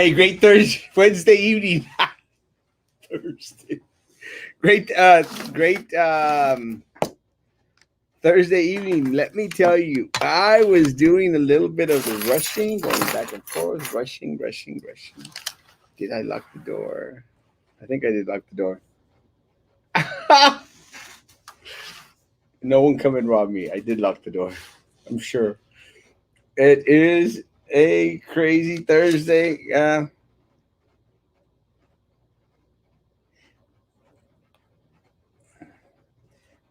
Hey, great Thursday, Wednesday evening. Thursday. Great Thursday evening. Let me tell you, I was doing a little bit of the rushing, going back and forth, rushing. Did I lock the door? I think I did lock the door. No one come and rob me. I did lock the door. I'm sure. It is a crazy Thursday.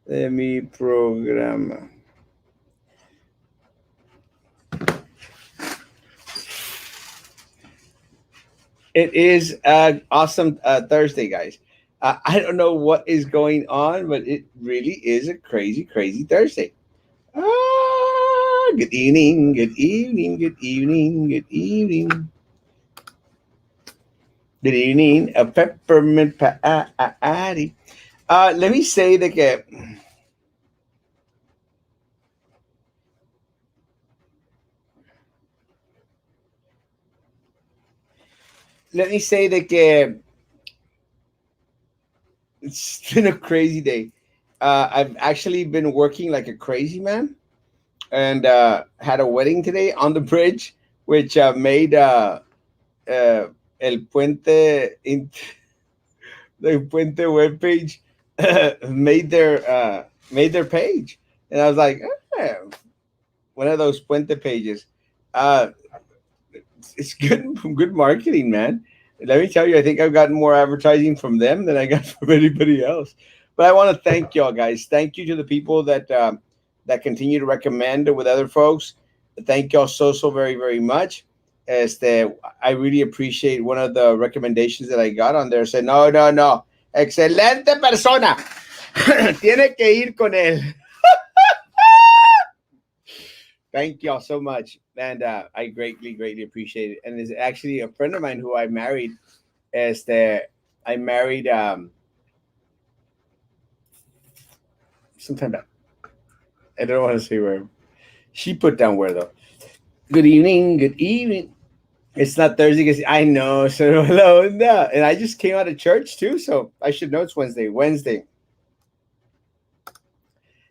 Let me program. It is an awesome Thursday, guys. I don't know what is going on, but it really is a crazy Thursday. Good evening, good evening, good evening, good evening. Good evening, a peppermint patty. Let me say that it's been a crazy day. I've actually been working like a crazy man, and had a wedding today on the bridge, which made el puente the puente webpage made their page, and I was like, one of those puente pages. Uh, it's good marketing, man. Let me tell you, I think I've gotten more advertising from them than I got from anybody else. But I want to thank y'all, guys. Thank you to the people that continue to recommend it with other folks. Thank y'all so very much. I really appreciate one of the recommendations that I got on there. Said, no, excelente persona. Tiene que ir con él. Thank y'all so much, and I greatly appreciate it. And it's actually a friend of mine who I married. I married sometime back. I don't want to say where. She put down where though. Good evening. It's not Thursday because I know. So hello, no. And I just came out of church too, so I should know it's Wednesday.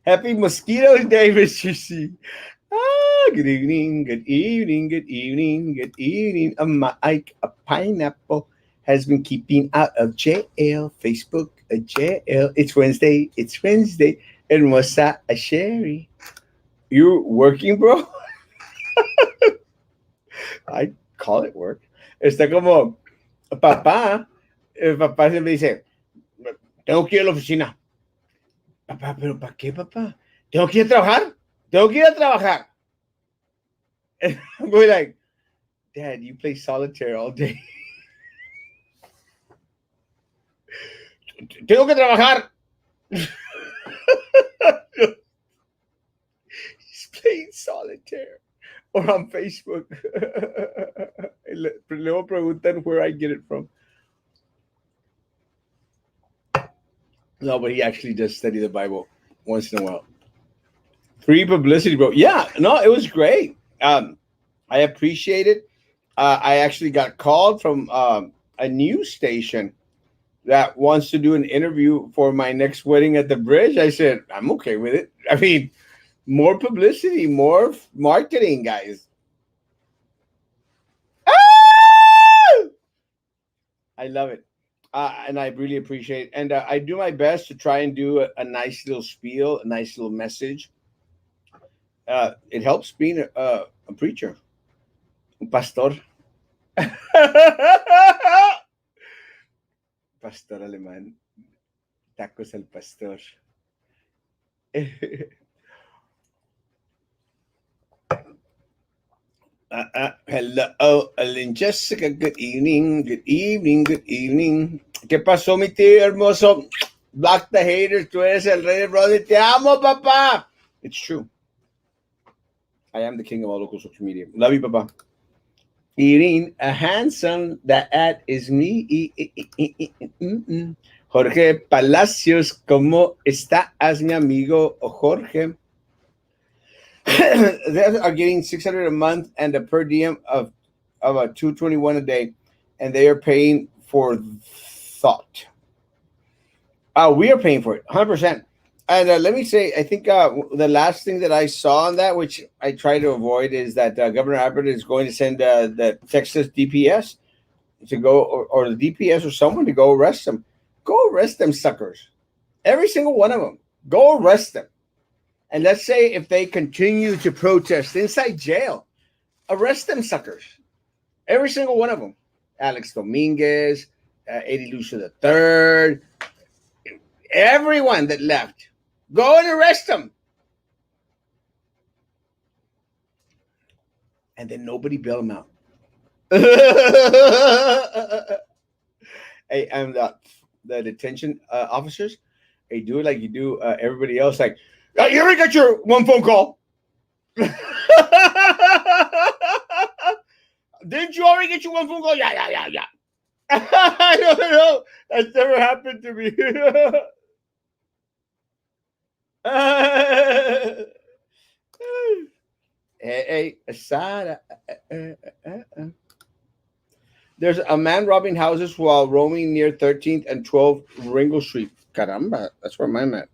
Happy Mosquitoes Day, Mr. C. Good evening. A pineapple has been keeping out of jail. Facebook, a jail. It's Wednesday. Hermosa a Sherry. You working, bro? I call it work. Está como, papá. El papá siempre dice, tengo que ir a la oficina. Papá, ¿pero para qué, papá? Tengo que ir a trabajar. And I'm going like, Dad, you play solitaire all day. Tengo que trabajar. He's playing solitaire. Or on Facebook. Luego preguntan where I get it from. No, but he actually does study the Bible once in a while. Free publicity, bro. Yeah, no, it was great. I appreciate it. I actually got called from a news station that wants to do an interview for my next wedding at the bridge. I said, I'm okay with it. I mean, more publicity, more marketing, guys. I love it. And I really appreciate it. And I do my best to try and do a nice little spiel, a nice little message. It helps being a preacher, un pastor. Pastor alemán, tacos al pastor. Hello, Ellen Jessica. Good evening. ¿Qué pasó, mi tío hermoso? Block the haters. Tú eres el rey de Brody. Te amo, papá. It's true. I am the king of all local social media. Love you, papá. Eating a handsome. That is me. Jorge Palacios. ¿Cómo estás, mi amigo Jorge? They are getting 600 a month and a per diem of a 221 a day. and they are paying for thought. We are paying for it, 100%. And let me say, I think the last thing that I saw on that, which I try to avoid, is that Governor Abbott is going to send the Texas DPS to go, or the DPS or someone to go arrest them. Go arrest them suckers. Every single one of them. Go arrest them. And let's say if they continue to protest inside jail, arrest them suckers. Every single one of them. Alex Dominguez, Eddie Lucia the Third, everyone that left. Go and arrest them. And then nobody bail them out. Hey, and the detention officers, they do it like you do everybody else. Like, you already got your one phone call. Didn't you already get your one phone call? Yeah. I don't know. That's never happened to me. Hey, aside. There's a man robbing houses while roaming near 13th and 12th Ringgold Street. Caramba, that's where I'm at.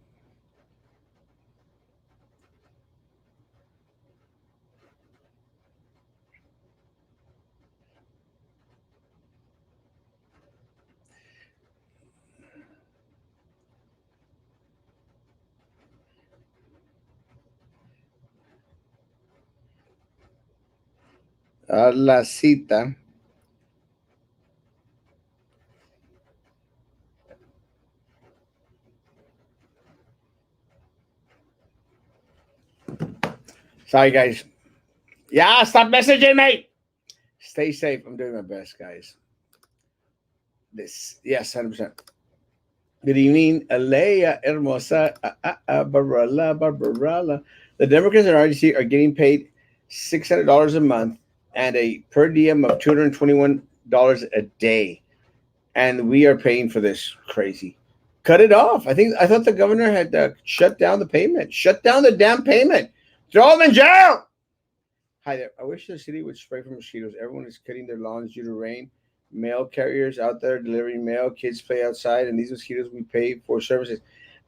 La cita. Sorry, guys. Yeah, stop messaging me. Stay safe. I'm doing my best, guys. This, yes, 100%. Good evening, Alea Hermosa, Barbarella. The Democrats in RDC are getting paid $600 a month and a per diem of $221 a day, and we are paying for this. Crazy. Cut it off. I thought the governor had shut down the payment. Shut down the damn payment. Throw them in jail. Hi there. I wish the city would spray for mosquitoes. Everyone is cutting their lawns due to rain. Mail carriers out there delivering mail. Kids play outside, and these mosquitoes we pay for services.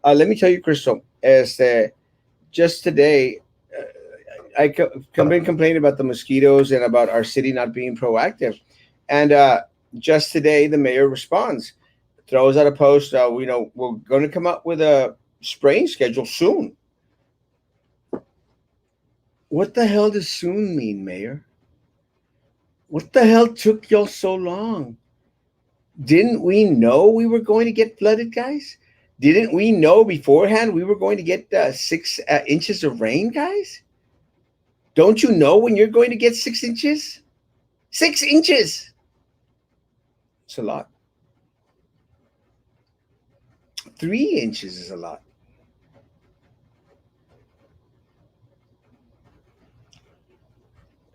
Let me tell you, Crystal, as just today, been complaining about the mosquitoes and about our city not being proactive. And just today, the mayor responds, throws out a post. We're going to come up with a spraying schedule soon. What the hell does soon mean, Mayor? What the hell took y'all so long? Didn't we know we were going to get flooded, guys? Didn't we know beforehand we were going to get 6 inches of rain, guys? Don't you know when you're going to get 6 inches? 6 inches! It's a lot. 3 inches is a lot.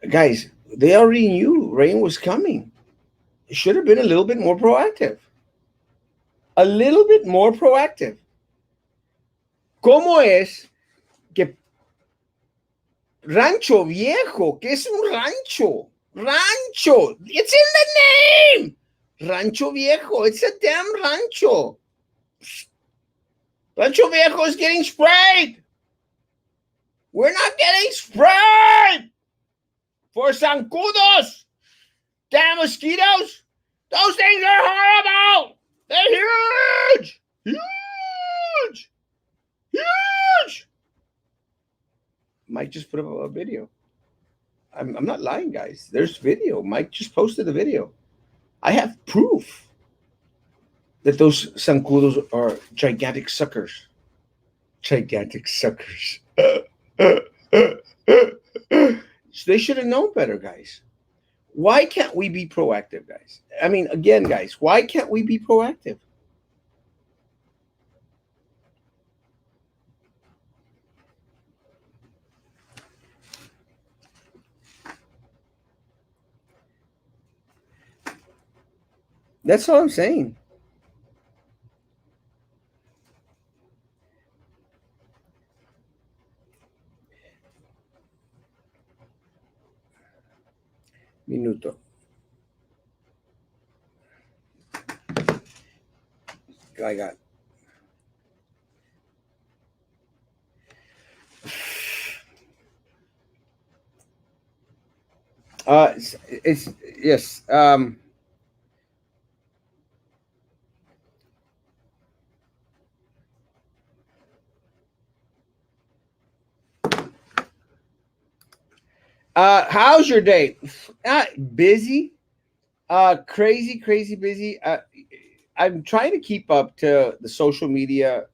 Guys, they already knew rain was coming. It should have been a little bit more proactive. A little bit more proactive. ¿Cómo es que Rancho Viejo, que es un rancho? Rancho. It's in the name. Rancho Viejo. It's a damn rancho. Rancho Viejo is getting sprayed. We're not getting sprayed for zancudos. Damn mosquitoes. Those things are horrible. They're huge. Huge. Huge. Mike just put up a video. I'm not lying, guys. There's video. Mike just posted the video. I have proof that those zancudos are gigantic suckers. Gigantic suckers. So they should have known better, guys. Why can't we be proactive, guys? I mean, again, guys, why can't we be proactive? That's all I'm saying. Minuto. do I got? It's yes. How's your day? Busy. Crazy, crazy busy. I'm trying to keep up to the social media.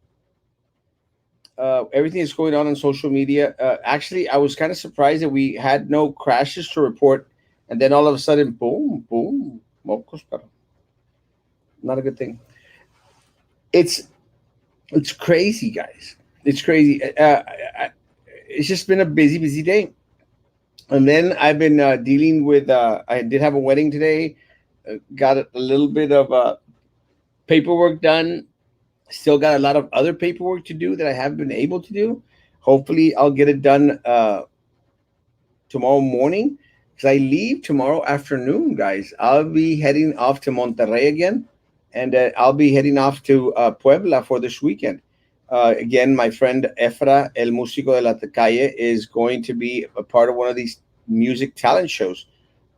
Everything that's going on social media. Actually, I was kind of surprised that we had no crashes to report, and then all of a sudden, boom, boom, mocos, pero not a good thing. It's it's crazy, guys. It's crazy. It's just been a busy, busy day. And then I've been dealing with. I did have a wedding today. Got a little bit of paperwork done. Still got a lot of other paperwork to do that I haven't been able to do. Hopefully, I'll get it done tomorrow morning because I leave tomorrow afternoon, guys. I'll be heading off to Monterrey again, and I'll be heading off to Puebla for this weekend. Again, my friend Efra, El Músico de la Calle, is going to be a part of one of these music talent shows,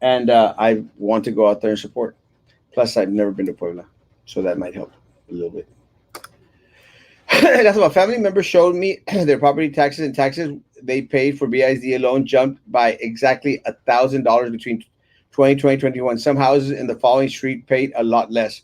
and I want to go out there and support. Plus, I've never been to Puebla, so that might help a little bit. That's what family members showed me. Their property taxes and taxes they paid for BISD alone jumped by exactly $1,000 between 2020 and 2021. Some houses in the following street paid a lot less.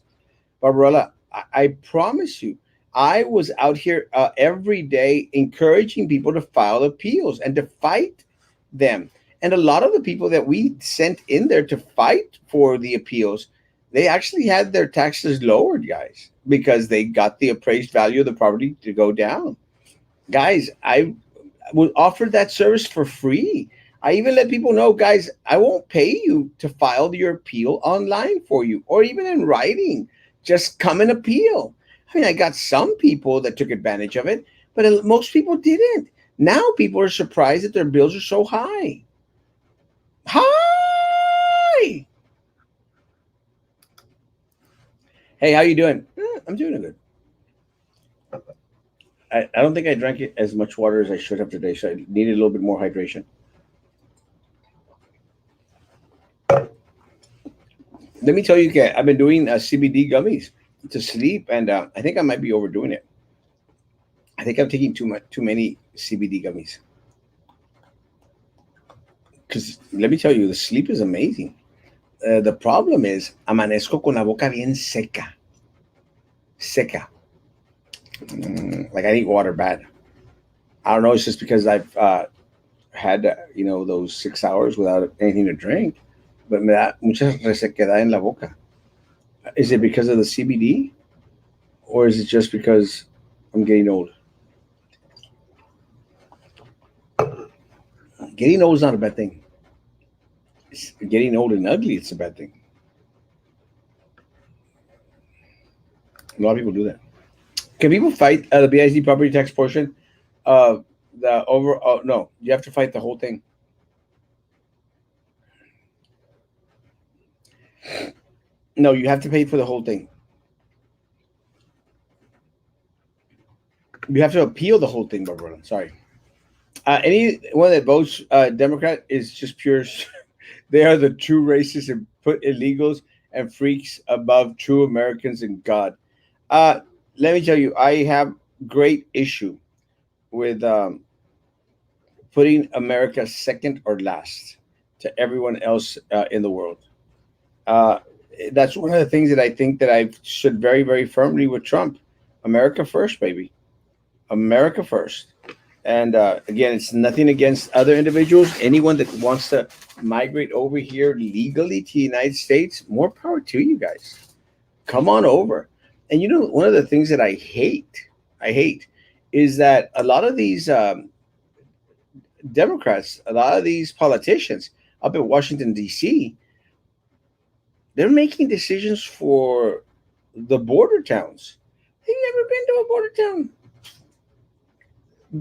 Barbarella, I promise you, I was out here every day encouraging people to file appeals and to fight them. And a lot of the people that we sent in there to fight for the appeals, they actually had their taxes lowered, guys, because they got the appraised value of the property to go down. Guys, I would offer that service for free. I even let people know, guys, I won't pay you to file your appeal online for you or even in writing. Just come and appeal. I mean, I got some people that took advantage of it, but most people didn't. Now people are surprised that their bills are so high. Hi. Hey, how you doing? I'm doing good. I don't think I drank it as much water as I should have today, so I needed a little bit more hydration. Let me tell you, Kat, I've been doing CBD gummies to sleep, and I think I might be overdoing it. I think I'm taking too many CBD gummies. Because let me tell you, the sleep is amazing. The problem is, amanezco con la boca bien seca. Seca. Like I need water bad. I don't know. It's just because I've had, those 6 hours without anything to drink. But me da mucha resequedad en la boca. Is it because of the CBD? Or is it just because I'm getting old? Getting old is not a bad thing. Getting old and ugly, it's a bad thing. A lot of people do that. Can people fight the BIC property tax portion of the over? Oh, no, you have to fight the whole thing. No, you have to pay for the whole thing. You have to appeal the whole thing, Barbara. Sorry. Anyone that votes Democrat is just pure. They are the true racists and put illegals and freaks above true Americans and God. Let me tell you, I have great issue with putting America second or last to everyone else in the world. Uh, that's one of the things that I think that I stood very, very firmly with Trump. America first, baby. America first. And again, it's nothing against other individuals. Anyone that wants to migrate over here legally to the United States, more power to you guys. Come on over. And one of the things that I hate, is that a lot of these Democrats, a lot of these politicians up in Washington, D.C., they're making decisions for the border towns. They've never been to a border town.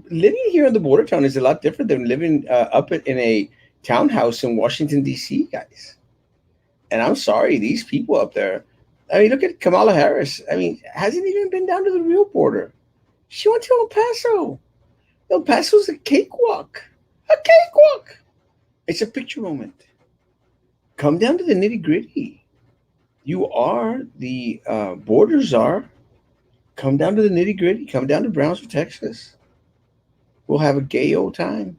Living here in the border town is a lot different than living up in a townhouse in Washington, D.C., guys. And I'm sorry, these people up there, I mean, look at Kamala Harris. I mean, hasn't even been down to the real border. She went to El Paso. El Paso's a cakewalk. A cakewalk. It's a picture moment. Come down to the nitty gritty. You are the border czar. Come down to the nitty gritty. Come down to Brownsville, Texas. We'll have a gay old time.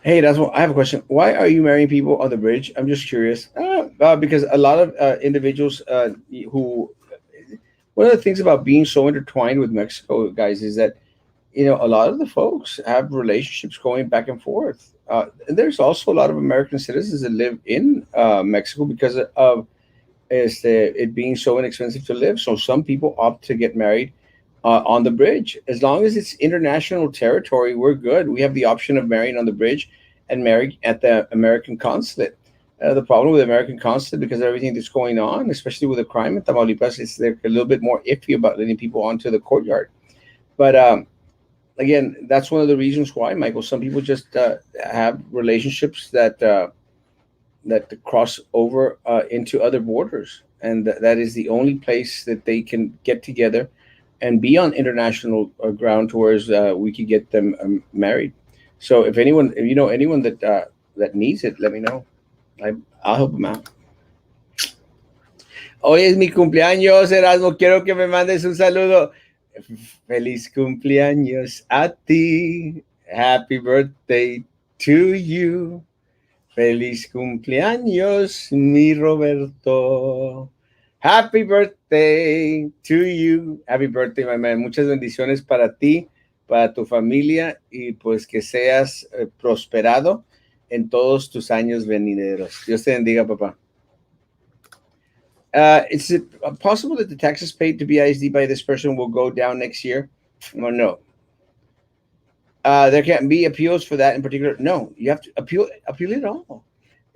Hey, that's what I have a question. Why are you marrying people on the bridge? I'm just curious. Because a lot of individuals who, one of the things about being so intertwined with Mexico, guys, is that a lot of the folks have relationships going back and forth. And there's also a lot of American citizens that live in Mexico because of it being so inexpensive to live. So some people opt to get married on the bridge. As long as it's international territory, we're good. We have the option of marrying on the bridge and marrying at the American consulate. The problem with the American consulate, because of everything that's going on, especially with the crime in Tamaulipas, is they're a little bit more iffy about letting people onto the courtyard. But again, that's one of the reasons why, Michael. Some people just have relationships that cross over into other borders, and that is the only place that they can get together and be on international ground towards we could get them married. So if you know anyone that needs it, let me know. I'll help them out. Hoy es mi cumpleaños, Erasmo. Quiero que me mandes un saludo. Feliz cumpleaños a ti. Happy birthday to you. Feliz cumpleaños, mi Roberto. Happy birthday to you. Happy birthday, my man. Muchas bendiciones para ti, para tu familia y pues que seas prosperado en todos tus años venideros. Dios te bendiga, papá. Is it possible that the taxes paid to BISD by this person will go down next year? Well, no. There can't be appeals for that in particular. No, you have to appeal it all.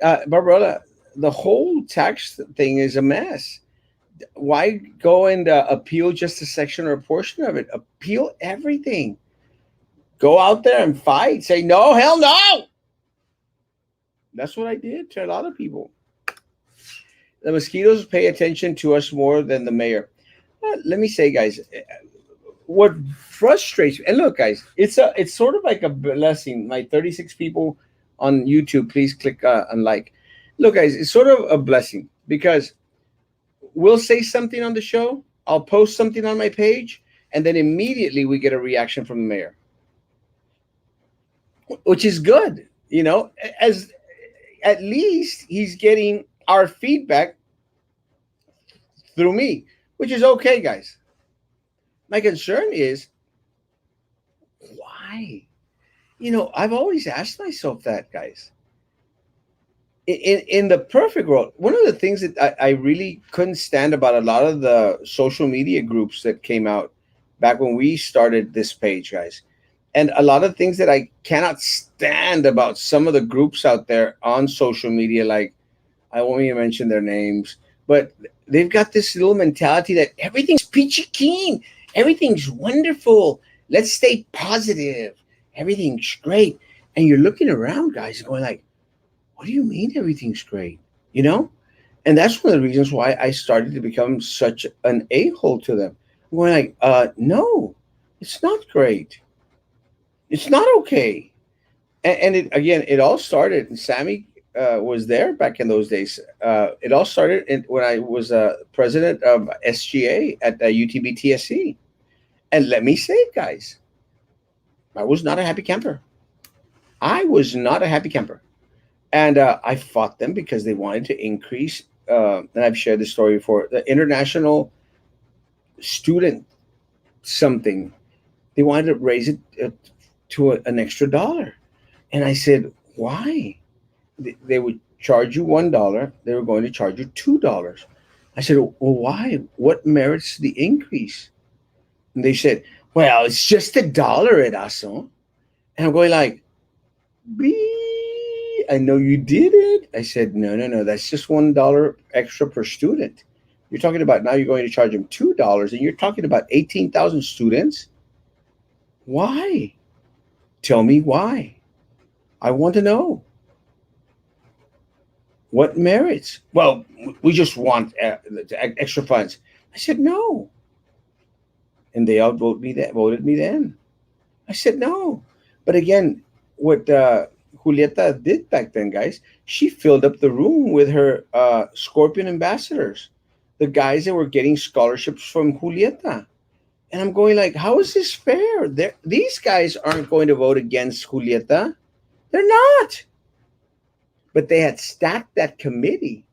Barbarella, the whole tax thing is a mess. Why go and appeal just a section or a portion of it? Appeal everything. Go out there and fight. Say no, hell no. That's what I did to a lot of people. The mosquitoes pay attention to us more than the mayor. Let me say, guys, what frustrates me, and look, guys, it's sort of like a blessing. My 36 people on YouTube, please click on like. Look, guys, it's sort of a blessing because we'll say something on the show, I'll post something on my page, and then immediately we get a reaction from the mayor, which is good. As at least he's getting our feedback through me, which is okay, guys. My concern is why? I've always asked myself that, guys. In the perfect world, one of the things that I really couldn't stand about a lot of the social media groups that came out back when we started this page, guys, and a lot of things that I cannot stand about some of the groups out there on social media, like I won't even mention their names, but they've got this little mentality that everything's peachy keen, everything's wonderful, let's stay positive, everything's great. And you're looking around, guys, going like, what do you mean everything's great? And that's one of the reasons why I started to become such an a-hole to them. I'm going like, no, it's not great. It's not okay. And it all started, and Sammy was there back in those days. It all started when I was president of SGA at UTB-TSC. And let me say it, guys, I was not a happy camper. I was not a happy camper. And I fought them because they wanted to increase, and I've shared this story before, the international student something. They wanted to raise it to an extra $1. And I said, why? They would charge you $1. They were going to charge you $2. I said, well, why? What merits the increase? And they said, well, it's just $1, Erasmo. And I'm going like, I know you did it. I said, no, that's just $1 extra per student. You're talking about now you're going to charge them $2, and you're talking about 18,000 students. Why? Tell me why. I want to know. What merits? Well, we just want extra funds. I said no, and they outvoted me. That voted me then. I said no, but again, what Julieta did back then, guys, she filled up the room with her Scorpion ambassadors, the guys that were getting scholarships from Julieta. And I'm going like, how is this fair? These guys aren't going to vote against Julieta. They're not. But they had stacked that committee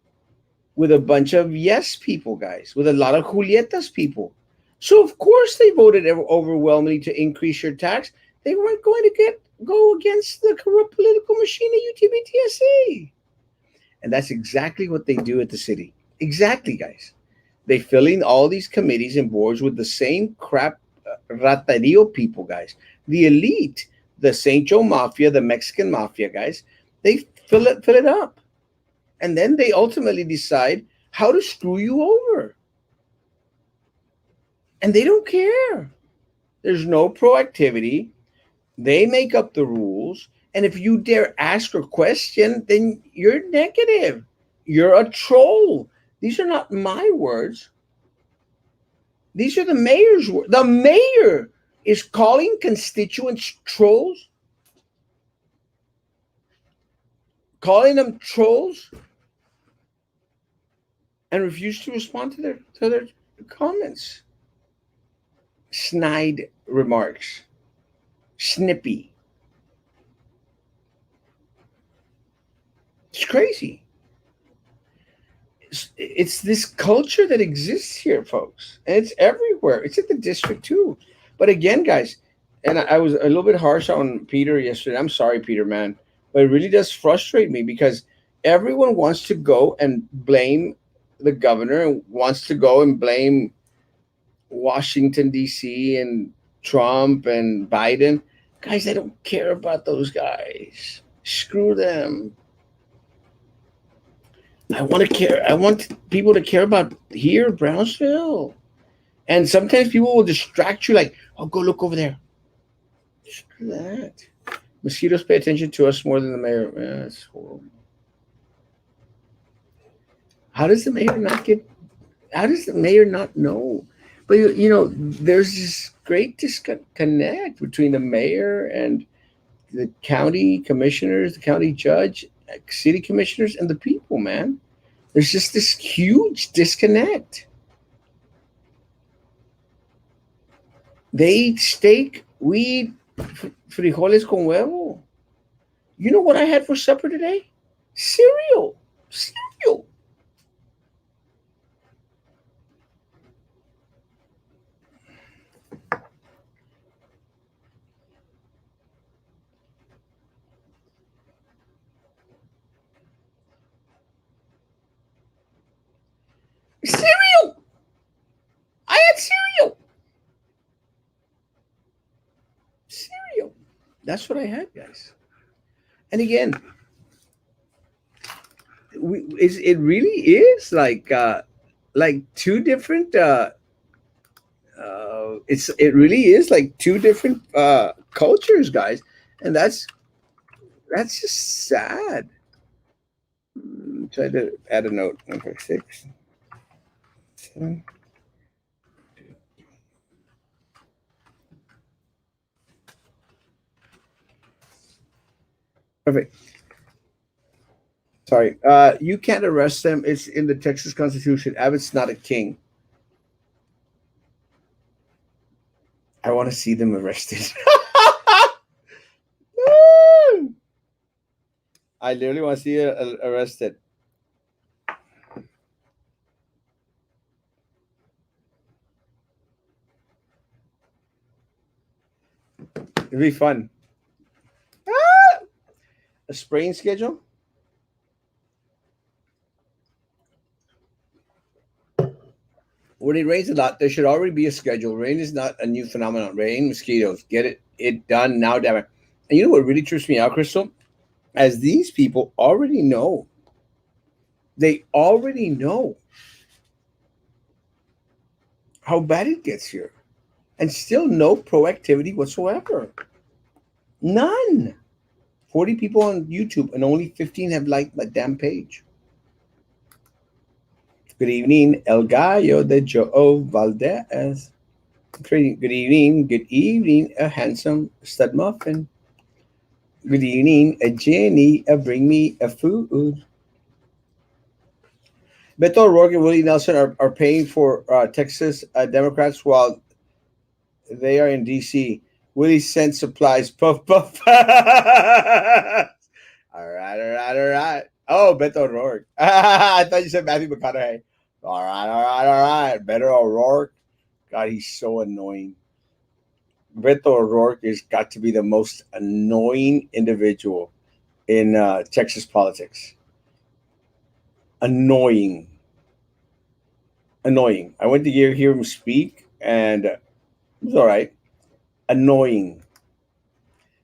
with a bunch of yes people, guys, with a lot of Julieta's people. So of course they voted overwhelmingly to increase your tax. They weren't going to go against the corrupt political machine at UTBTSA. And that's exactly what they do at the city. Exactly, guys. They fill in all these committees and boards with the same crap ratario people, guys. The elite, the St. Joe Mafia, the Mexican Mafia, guys, they fill it up. And then they ultimately decide how to screw you over. And they don't care. There's no proactivity. They make up the rules. And if you dare ask a question, then you're negative. You're a troll. These are not my words. These are the mayor's words. The mayor is calling constituents trolls, calling them trolls, and refuse to respond to their comments. Snide remarks. Snippy. It's crazy. It's this culture that exists here, folks, and it's everywhere. It's at the district too. But again, guys, and I was a little bit harsh on Peter yesterday. I'm sorry, Peter, man, but it really does frustrate me because everyone wants to go and blame the governor and wants to go and blame Washington D.C. and Trump and Biden. Guys, I don't care about those guys. Screw them. I want to care. I want people to care about here, Brownsville. And sometimes people will distract you, like, "Oh, go look over there." Screw that. Mosquitoes pay attention to us more than the mayor. Yeah, that's horrible. How does the mayor not get? How does the mayor not know? But there's this great disconnect between the mayor and the county commissioners, the county judge, city commissioners, and the people, man. There's just this huge disconnect. They eat steak, we eat frijoles con huevo. You know what I had for supper today? Cereal. Cereal. Cereal. I had cereal. Cereal. That's what I had, guys. And again, it really is like two different. It really is like two different cultures, guys, and that's just sad. Try to add a note. Number 6, 7. Perfect. Sorry. You can't arrest them. It's in the Texas Constitution. Abbott's not a king. I want to see them arrested. I literally want to see her arrested. It'd be fun. A spraying schedule? When it rains a lot, there should already be a schedule. Rain is not a new phenomenon. Rain, mosquitoes, get it done now, damn it. And you know what really trips me out, Crystal? As these people already know, they already know how bad it gets here, and still no proactivity whatsoever. None. 40 people on YouTube, and only 15 have liked my damn page. Good evening, El Gallo de Joe Valdez. Good evening, good evening, a handsome stud muffin. Good evening, a Jenny, bring me a food. Beto O'Rourke and Willie Nelson are paying for Texas Democrats while they are in D.C. Willie sent supplies. Puff, puff. All right, all right, all right. Oh, Beto O'Rourke. I thought you said Matthew McConaughey. All right, all right, all right. Beto O'Rourke. God, he's so annoying. Beto O'Rourke has got to be the most annoying individual in Texas politics. Annoying. Annoying. I went to hear him speak, and it was all right. Annoying.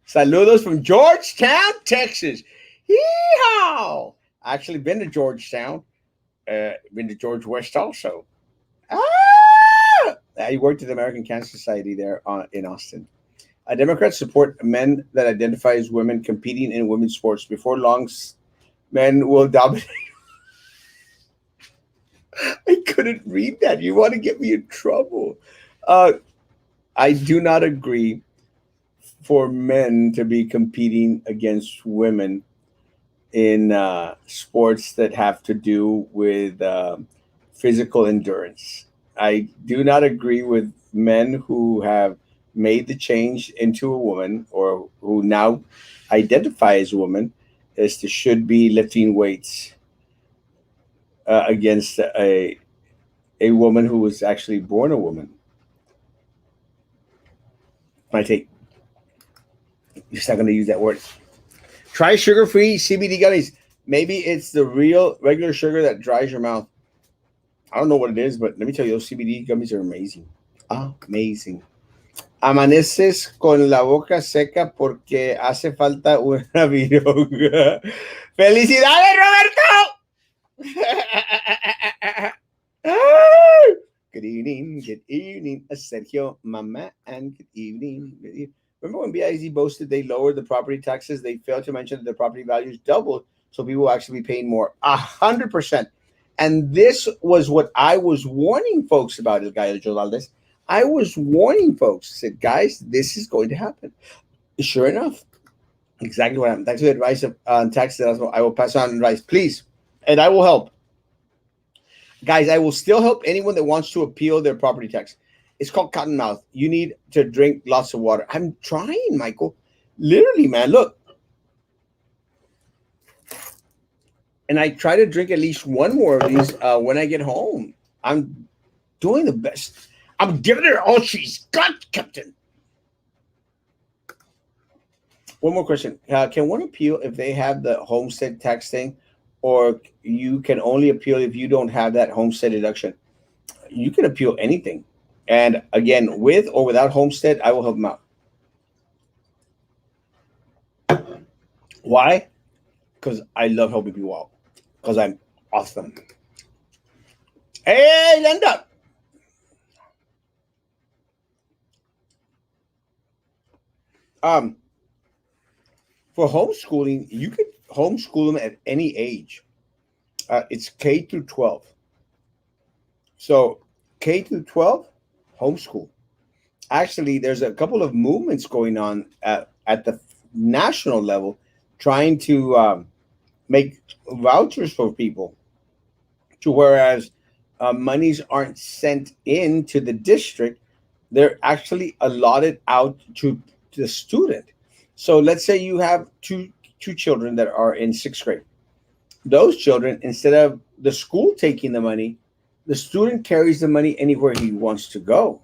Saludos from Georgetown, Texas. Yeehaw! I actually been to Georgetown. Been to George West also. Ah! I worked at the American Cancer Society there in Austin. Democrats support men that identify as women competing in women's sports. Before long, men will dominate. I couldn't read that. You want to get me in trouble. Uh, I do not agree for men to be competing against women in sports that have to do with physical endurance. I do not agree with men who have made the change into a woman or who now identify as a woman as to should be lifting weights against a woman who was actually born a woman. My take. You're not going to use that word. Try sugar-free CBD gummies. Maybe it's the real regular sugar that dries your mouth. I don't know what it is, but let me tell you, those CBD gummies are amazing. Amazing. Amaneces con la boca seca porque hace falta una viroga. ¡Felicidades, Roberto! Good evening, Sergio, Mama, and good evening. Remember when BIZ boasted they lowered the property taxes? They failed to mention that the property values doubled, so people will actually be paying more. 100%. And this was what I was warning folks about, El Gallo de Valdez. I was warning folks. I said, guys, this is going to happen. Sure enough, exactly what happened. Thanks for the advice on taxes. I will pass on advice, please. And I will help. Guys, I will still help anyone that wants to appeal their property tax. It's called cottonmouth. You need to drink lots of water. I'm trying, Michael. Literally, man. Look. And I try to drink at least one more of these when I get home. I'm doing the best. I'm giving her all she's got, Captain. One more question. Can one appeal if they have the homestead tax thing? Or you can only appeal if you don't have that homestead deduction? You can appeal anything. And again, with or without homestead, I will help them out. Why? Because I love helping people out. Because I'm awesome. Hey, Linda. For homeschooling, you can homeschool them at any age. It's K through 12. So K through 12, homeschool. Actually, there's a couple of movements going on at the national level trying to make vouchers for people to whereas monies aren't sent in to the district, they're actually allotted out to the student. So let's say you have two children that are in sixth grade. Those children, instead of the school taking the money, the student carries the money anywhere he wants to go,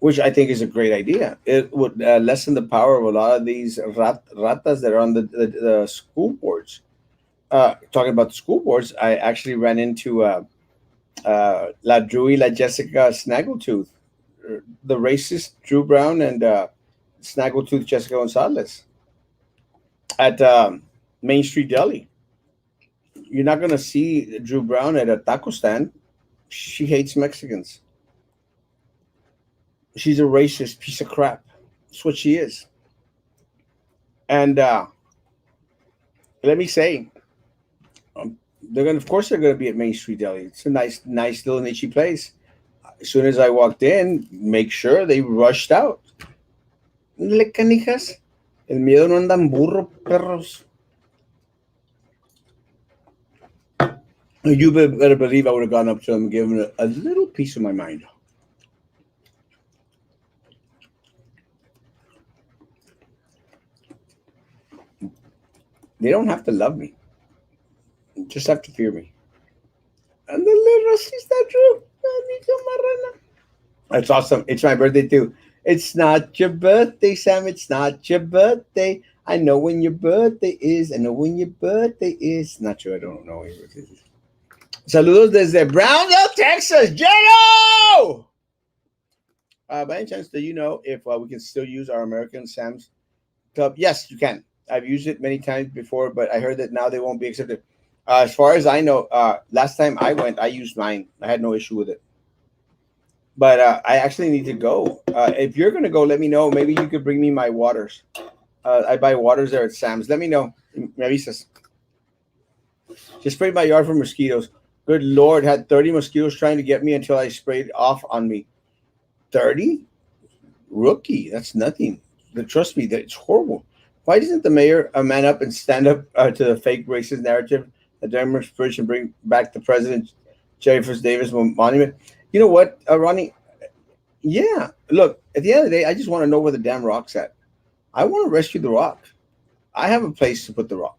which I think is a great idea. It would lessen the power of a lot of these ratas that are on the school boards. Talking about the school boards, I actually ran into La Drew y La Jessica Snaggletooth, the racist Drew Brown and Snaggletooth Jessica Gonzalez at Main Street Deli. You're not going to see Drew Brown at a taco stand. She hates Mexicans. She's a racist piece of crap. That's what she is. And let me say, Of course, they're gonna be at Main Street Deli. It's a nice little niche place. As soon as I walked in, make sure they rushed out. Le canijas. El miedo no anda en burro, perros. You better believe I would have gone up to them and given them a little piece of my mind. They don't have to love me. Just have to fear me. And the little racista true. That's awesome. It's my birthday too. It's not your birthday, Sam. It's not your birthday. I know when your birthday is. I know when your birthday is. Not sure. I don't know when your birthday is. Saludos desde Brownsville, Texas. Jello! By any chance, do you know if we can still use our American Sam's Club? Yes, you can. I've used it many times before, but I heard that now they won't be accepted. As far as I know, last time I went, I used mine. I had no issue with it. But I actually need to go. If you're going to go, let me know. Maybe you could bring me my waters. I buy waters there at Sam's. Let me know. Me avisas. Just sprayed my yard for mosquitoes. Good Lord, had 30 mosquitoes trying to get me until I sprayed off on me. 30? Rookie, that's nothing. Trust me, that's horrible. Why doesn't the mayor man up and stand up to the fake racist narrative that Denmark's bridge and bring back the President Jefferson Davis monument? You know what, Ronnie? Yeah, look, at the end of the day, I just want to know where the damn rock's at. I want to rescue the rock. I have a place to put the rock.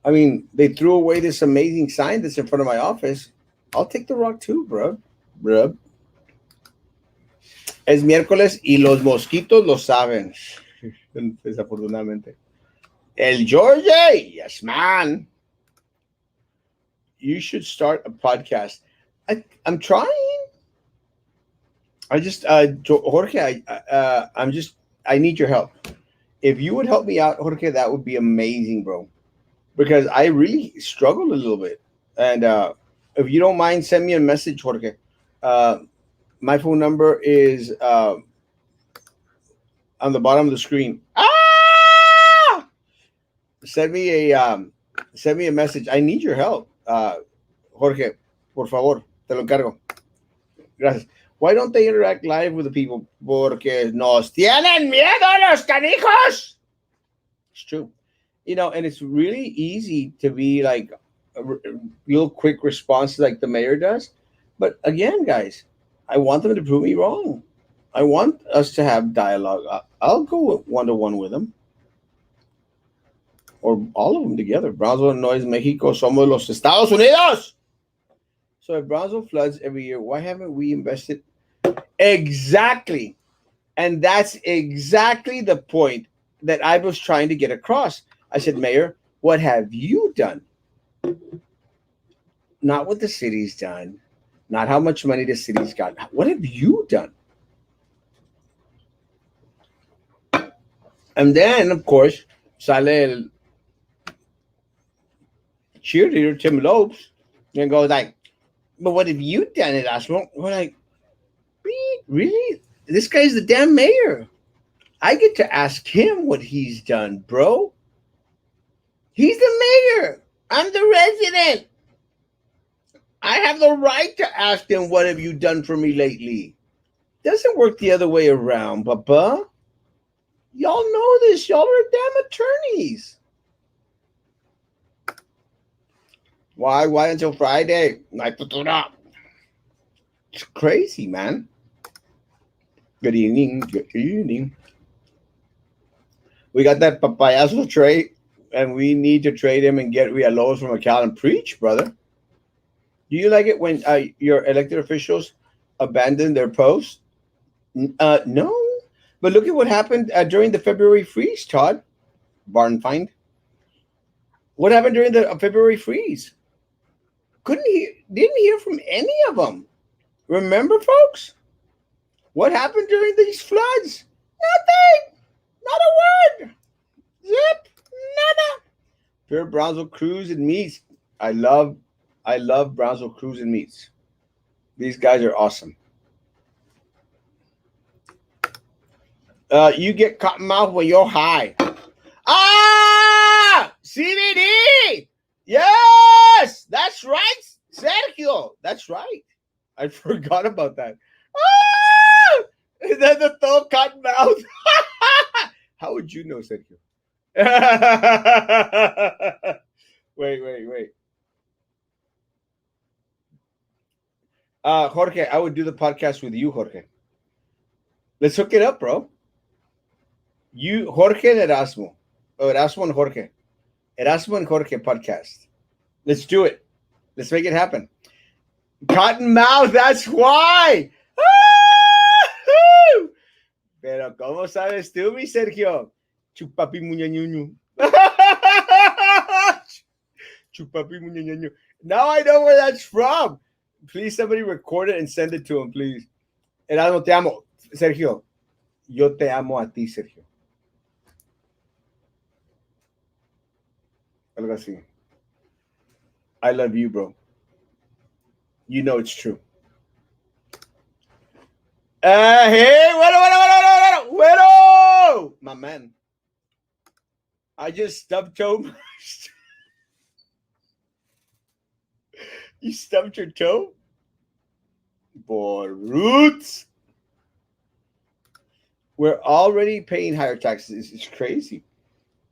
I mean, they threw away this amazing sign that's in front of my office. I'll take the rock too, bro. Es miércoles y los mosquitos lo saben. Desafortunadamente. El George, yes, man. You should start a podcast. I'm trying. I just, Jorge, I need your help. If you would help me out, Jorge, that would be amazing, bro. Because I really struggled a little bit. And if you don't mind, send me a message, Jorge. My phone number is on the bottom of the screen. Ah! Send me a message. I need your help, Jorge. Por favor, te lo encargo. Gracias. Why don't they interact live with the people? Porque nos tienen miedo los canijos. It's true. You know, and it's really easy to be like a real quick response like the mayor does. But again, guys, I want them to prove me wrong. I want us to have dialogue. I'll go one-to-one with them. Or all of them together. Brownsville, Illinois, Mexico, somos los Estados Unidos. So if Brownsville floods every year, why haven't we invested? Exactly. And that's exactly the point that I was trying to get across. I said, Mayor, what have you done? Not what the city's done. Not how much money the city's got. What have you done? And then, of course, sale el cheerleader, Tim Lopes, and goes like, but what have you done, Erasmo? We're like, really? This guy's the damn mayor. I get to ask him what he's done, bro. He's the mayor. I'm the resident. I have the right to ask him, what have you done for me lately? Doesn't work the other way around, Papa. Y'all know this. Y'all are damn attorneys. Why until Friday? It's crazy, man. Good evening. Good evening. We got that papayazo trait, and we need to trade him and get Villalobos from Cal and preach, brother. Do you like it when your elected officials abandon their posts? No. But look at what happened during the February freeze, Todd. Barn find. What happened during the February freeze? Didn't hear from any of them. Remember, folks? What happened during these floods? Nothing. Not a word. Zip. Nada. Pure Brownsville Cruise and Meats. I love Brownsville Cruise and Meats. These guys are awesome. You get cotton mouth when you're high. Ah! CBD! Yes! That's right. I forgot about that. Ah! And then the thought cotton mouth. How would you know, Sergio? Wait. Jorge, I would do the podcast with you, Jorge. Let's hook it up, bro. You, Jorge and Erasmo. Oh, Erasmo and Jorge. Erasmo and Jorge podcast. Let's do it. Let's make it happen. Cotton mouth, that's why. Ah! Pero, ¿cómo sabes tú, mi Sergio? Chupapi muñañuñu. Chupapi muñañuñu. Now I know where that's from. Please, somebody record it and send it to him, please. Erasmo, te amo. Sergio, yo te amo a ti, Sergio. Algo así. I love you, bro. You know it's true. Hey, bueno. My man. I just stubbed toe. You stubbed your toe? Boy, roots. We're already paying higher taxes. It's crazy.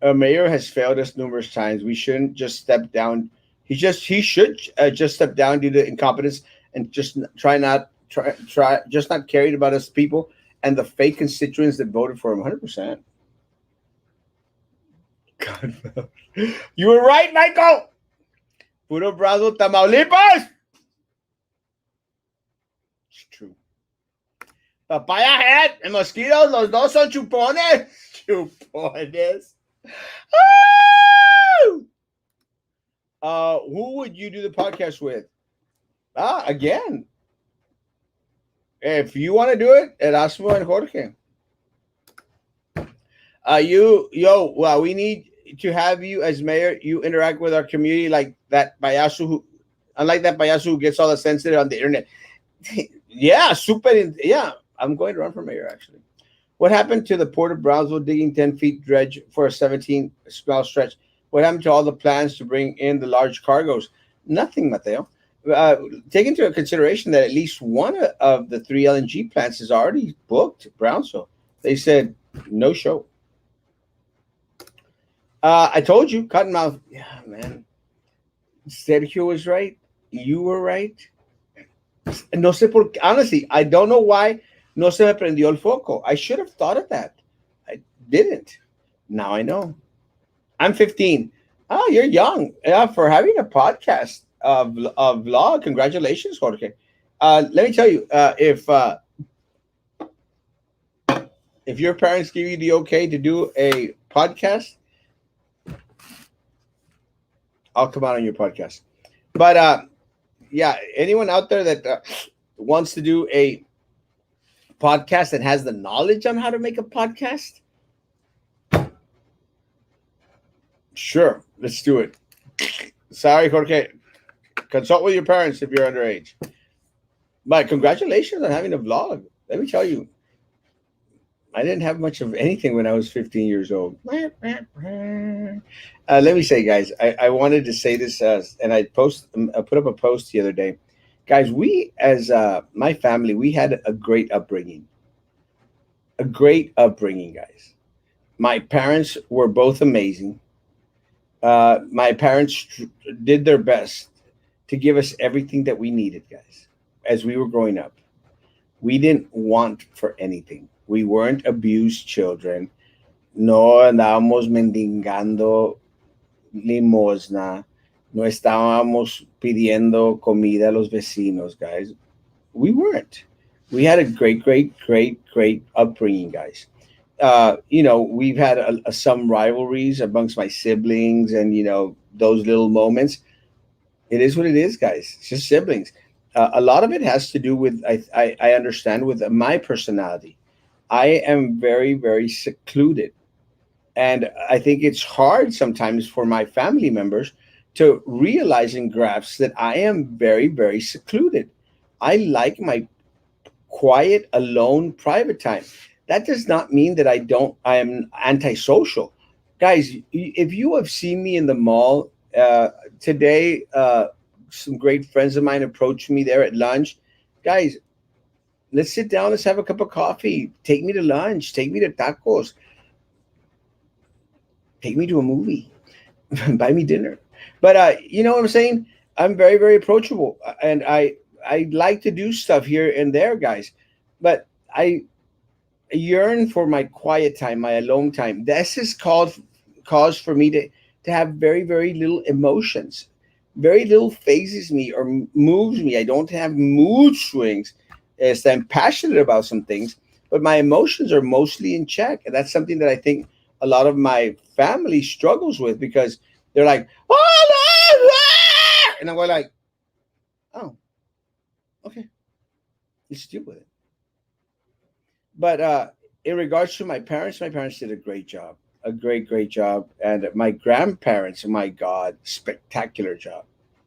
A mayor has failed us numerous times. We shouldn't just step down. He should just step down due to incompetence and just try not carried about us people and the fake constituents that voted for him. 100%. God, you were right, Michael. Puro Brazo, Tamaulipas. It's true. Papaya head and mosquitoes, los dos son chupones. Chupones. Who would you do the podcast with? Again. If you want to do it, Erasmo and Jorge. We need to have you as mayor. You interact with our community like that payaso who gets all the sensitive on the internet. Yeah, I'm going to run for mayor, actually. What happened to the Port of Brownsville digging 10 feet dredge for a 17-mile stretch? What happened to all the plans to bring in the large cargoes? Nothing, Mateo. Take into consideration that at least one of the 3 LNG plants is already booked, Brownsville. They said, no show. I told you, Cottonmouth. Yeah, man. Sergio was right. You were right. No sé por qué. Honestly, I don't know why no se me prendió el foco. I should have thought of that. I didn't. Now I know. I'm 15. Oh, you're young. For having a podcast vlog. Congratulations, Jorge. Let me tell you, if your parents give you the okay to do a podcast, I'll come out on your podcast. But yeah, anyone out there that wants to do a podcast and has the knowledge on how to make a podcast, sure, let's do it. Sorry, Jorge. Consult with your parents if you're underage. But congratulations on having a vlog. Let me tell you, I didn't have much of anything when I was 15 years old. Let me say, guys, I wanted to say this, and I put up a post the other day. Guys, we, as my family, we had a great upbringing. A great upbringing, guys. My parents were both amazing. My parents did their best to give us everything that we needed, guys, as we were growing up. We didn't want for anything. We weren't abused children. No andábamos mendigando limosna. No estábamos pidiendo comida a los vecinos, guys. We weren't. We had a great upbringing, guys. We've had some rivalries amongst my siblings and, those little moments. It is what it is, guys. It's just siblings. A lot of it has to do with, I understand, with my personality. I am very, very secluded. And I think it's hard sometimes for my family members to realize and grasp that I am very, very secluded. I like my quiet, alone, private time. That does not mean that I am antisocial. Guys, if you have seen me in the mall today, some great friends of mine approached me there at lunch. Guys, let's sit down. Let's have a cup of coffee. Take me to lunch. Take me to tacos. Take me to a movie. Buy me dinner. But you know what I'm saying? I'm very, very approachable, and I like to do stuff here and there, guys. But I yearn for my quiet time, my alone time. This is called cause for me to have very, very little emotions. Very little phases me or moves me. I don't have mood swings as I'm passionate about some things, but my emotions are mostly in check. And that's something that I think a lot of my family struggles with because they're like, oh, no, ah!" And I'm going like, oh, okay, let's deal with it. But in regards to my parents did a great job, a great, great job. And my grandparents, my God, spectacular job,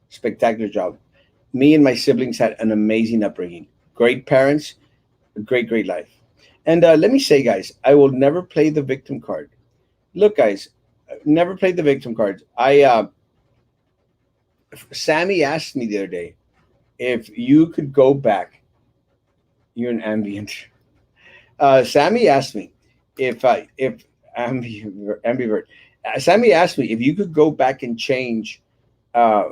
spectacular job. Me and my siblings had an amazing upbringing. Great parents, a great, great life. And let me say, guys, I will never play the victim card. Look, guys, I've never played the victim card. Sammy asked me the other day if you could go back. You're an ambient. Sammy asked me if ambivert. Sammy asked me if you could go back and change, uh,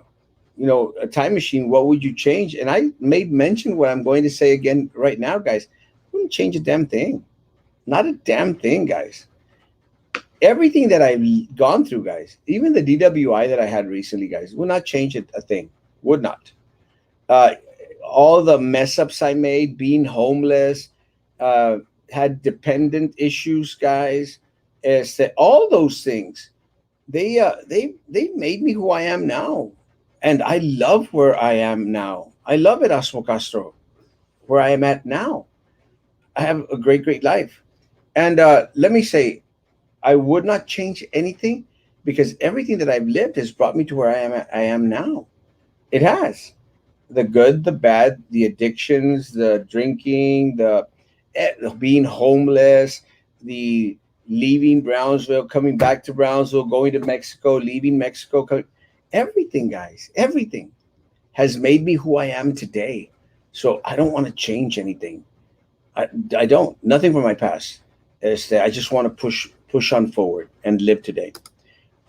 a time machine. What would you change? And I made mention what I'm going to say again right now, guys. I wouldn't change a damn thing. Not a damn thing, guys. Everything that I've gone through, guys, even the DWI that I had recently, guys, would not change it a thing. Would not. Uh, all the mess ups I made, being homeless, uh, had dependent issues, guys. Is that all those things? They made me who I am now, and I love where I am now. I love Erasmo Castro, where I am at now. I have a great, great life, and let me say, I would not change anything because everything that I've lived has brought me to where I am now. It has the good, the bad, the addictions, the drinking, being homeless, the leaving Brownsville, coming back to Brownsville, going to Mexico, leaving Mexico, everything, guys, everything has made me who I am today. So I don't want to change anything. I, I don't. Nothing from my past. I just want to push on forward and live today.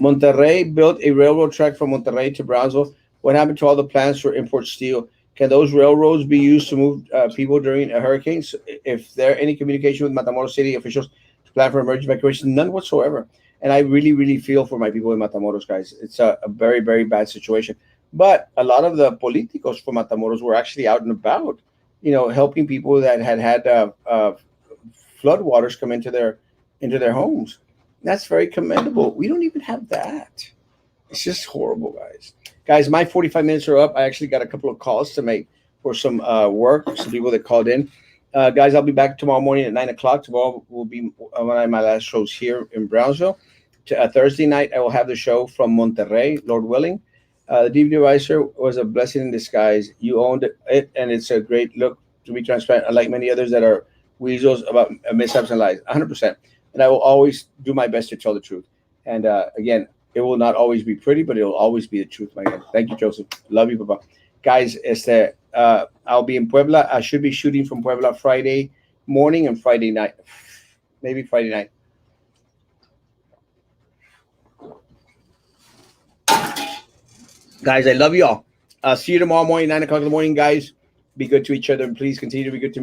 Monterrey built a railroad track from Monterrey to Brownsville. What happened to all the plans for import steel? Can those railroads be used to move people during a hurricane? So if there any communication with Matamoros city officials to plan for emergency evacuation? None whatsoever. And I really, really feel for my people in Matamoros, guys. It's a very, very bad situation. But a lot of the politicos from Matamoros were actually out and about, helping people that had flood waters come into their homes. That's very commendable. We don't even have that. It's just horrible, guys. Guys, my 45 minutes are up. I actually got a couple of calls to make for some work, some people that called in. Guys, I'll be back tomorrow morning at 9 o'clock. Tomorrow will be one of my last shows here in Brownsville. Thursday night, I will have the show from Monterrey, Lord willing. The DVD advisor was a blessing in disguise. You owned it, and it's a great look to be transparent, unlike many others that are weasels about mishaps and lies. 100%. And I will always do my best to tell the truth. And again, it will not always be pretty, but it will always be the truth, my God. Thank you, Joseph. Love you, Papa. Guys, I'll be in Puebla. I should be shooting from Puebla Friday morning and Friday night. Maybe Friday night. Guys, I love you all. See you tomorrow morning, 9 o'clock in the morning, guys. Be good to each other, and please continue to be good to me.